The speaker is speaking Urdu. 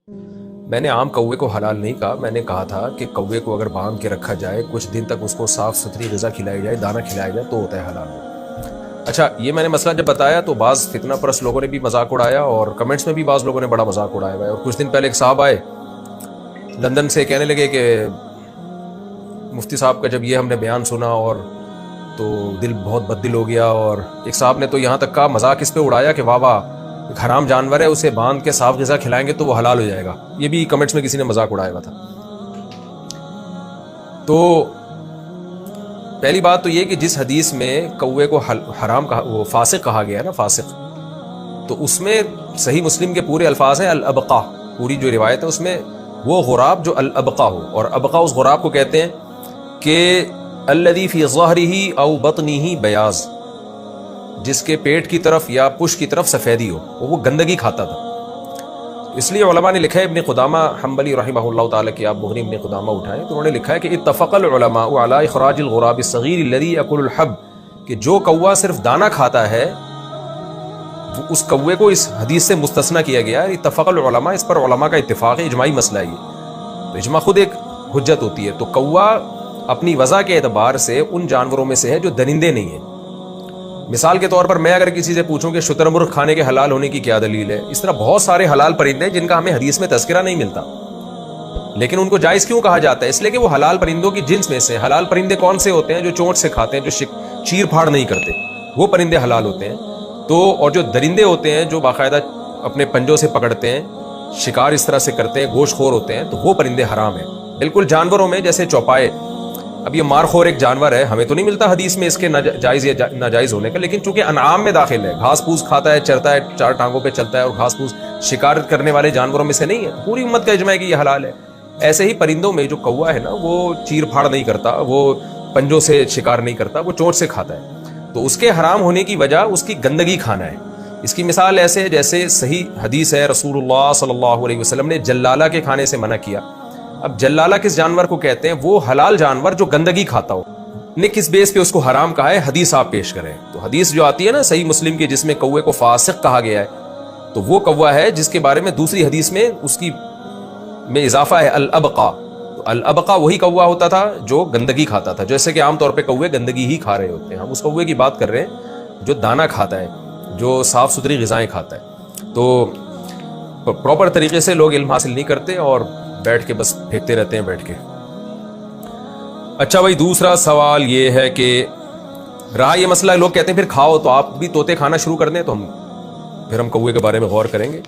میں نے عام کوے کو حلال نہیں کہا، میں نے کہا تھا کہ کوے کو اگر باندھ کے رکھا جائے، کچھ دن تک اس کو صاف ستھری غذا کھلائی جائے، دانہ کھلایا جائے، تو ہوتا ہے حلال۔ اچھا، یہ میں نے مسئلہ جب بتایا تو بعض فتنہ پرست لوگوں نے بھی مذاق اڑایا، اور کمنٹس میں بھی بعض لوگوں نے بڑا مذاق اڑایا ہوا ہے۔ اور کچھ دن پہلے ایک صاحب آئے لندن سے، کہنے لگے کہ مفتی صاحب کا جب یہ ہم نے بیان سنا اور تو دل بہت بد دل ہو گیا، اور ایک صاحب نے تو یہاں تک کہا، مذاق اس پہ اڑایا کہ واہ واہ، ایک حرام جانور ہے، اسے باندھ کے صاف غذا کھلائیں گے تو وہ حلال ہو جائے گا۔ یہ بھی کمنٹس میں کسی نے مذاق اڑایا ہوا تھا۔ تو پہلی بات تو یہ کہ جس حدیث میں کوے کو حرام کہا، وہ فاسق کہا گیا ہے نا، فاسق، تو اس میں صحیح مسلم کے پورے الفاظ ہیں الابقا، پوری جو روایت ہے اس میں وہ غراب جو الابقا ہو، اور ابقا اس غراب کو کہتے ہیں کہ الذی فی ظہرہ او بطنہ بیاض، جس کے پیٹ کی طرف یا پش کی طرف سفیدی ہو، وہ گندگی کھاتا تھا۔ اس لیے علماء نے لکھا ہے، ابن قدامہ حنبلی رحمہ اللہ تعالیٰ کی آپ مغنی ابن قدامہ اٹھائیں تو انہوں نے لکھا ہے کہ اتفق العلماء علی اخراج الغراب الصغیر الذی یاکل الحب، کہ جو کوا صرف دانہ کھاتا ہے اس کوے کو اس حدیث سے مستثنی کیا گیا ہے۔ اتفق العلماء، اس پر علماء کا اتفاق ہے، اجماعی مسئلہ ہے یہ، تو اجماع خود ایک حجت ہوتی ہے۔ تو کوا اپنی وضع کے اعتبار سے ان جانوروں میں سے ہے جو درندے نہیں ہیں۔ مثال کے طور پر میں اگر کسی سے پوچھوں کہ شتر مرغ کھانے کے حلال ہونے کی کیا دلیل ہے، اس طرح بہت سارے حلال پرندے ہیں جن کا ہمیں حدیث میں تذکرہ نہیں ملتا، لیکن ان کو جائز کیوں کہا جاتا ہے؟ اس لیے کہ وہ حلال پرندوں کی جنس میں سے۔ حلال پرندے کون سے ہوتے ہیں؟ جو چونچ سے کھاتے ہیں، جو چیر پھاڑ نہیں کرتے، وہ پرندے حلال ہوتے ہیں۔ تو اور جو درندے ہوتے ہیں جو باقاعدہ اپنے پنجوں سے پکڑتے ہیں، شکار اس طرح سے کرتے ہیں، گوشت خور ہوتے ہیں، تو وہ پرندے حرام ہیں۔ بالکل جانوروں میں جیسے چوپائے، اب یہ مار خور ایک جانور ہے، ہمیں تو نہیں ملتا حدیث میں اس کے جائز یا ناجائز ہونے کا، لیکن چونکہ انعام میں داخل ہے، گھاس پھوس کھاتا ہے، چرتا ہے، چار ٹانگوں پہ چلتا ہے، اور گھاس پھوس شکار کرنے والے جانوروں میں سے نہیں ہے، پوری امت کا اجماع ہے کہ یہ حلال ہے۔ ایسے ہی پرندوں میں جو کوا ہے نا، وہ چیر پھاڑ نہیں کرتا، وہ پنجوں سے شکار نہیں کرتا، وہ چونچ سے کھاتا ہے، تو اس کے حرام ہونے کی وجہ اس کی گندگی کھانا ہے۔ اس کی مثال ایسے ہے جیسے صحیح حدیث ہے، رسول اللہ صلی اللہ علیہ وسلم نے جلالہ کے کھانے سے منع کیا۔ اب جلالہ کس جانور کو کہتے ہیں؟ وہ حلال جانور جو گندگی کھاتا ہو۔ نے کس بیس پہ اس کو حرام کہا ہے؟ حدیث آپ پیش کریں۔ تو حدیث جو آتی ہے نا صحیح مسلم کی، جس میں کوے کو فاسق کہا گیا ہے، تو وہ کوا ہے جس کے بارے میں دوسری حدیث میں اس کی میں اضافہ ہے الابقا۔ تو الابقا وہی کوا ہوتا تھا جو گندگی کھاتا تھا، جیسے کہ عام طور پہ کوے گندگی ہی کھا رہے ہوتے ہیں، ہم اس کوے کی بات کر رہے ہیں جو دانہ کھاتا ہے، جو صاف ستھری غذائیں کھاتا ہے۔ تو پراپر طریقے سے لوگ علم حاصل نہیں کرتے اور بیٹھ کے بس پھینکتے رہتے ہیں بیٹھ کے۔ اچھا بھائی، دوسرا سوال یہ ہے کہ رہا یہ مسئلہ، لوگ کہتے ہیں پھر کھاؤ، تو آپ بھی طوطے کھانا شروع کر دیں تو پھر ہم کوے کے بارے میں غور کریں گے۔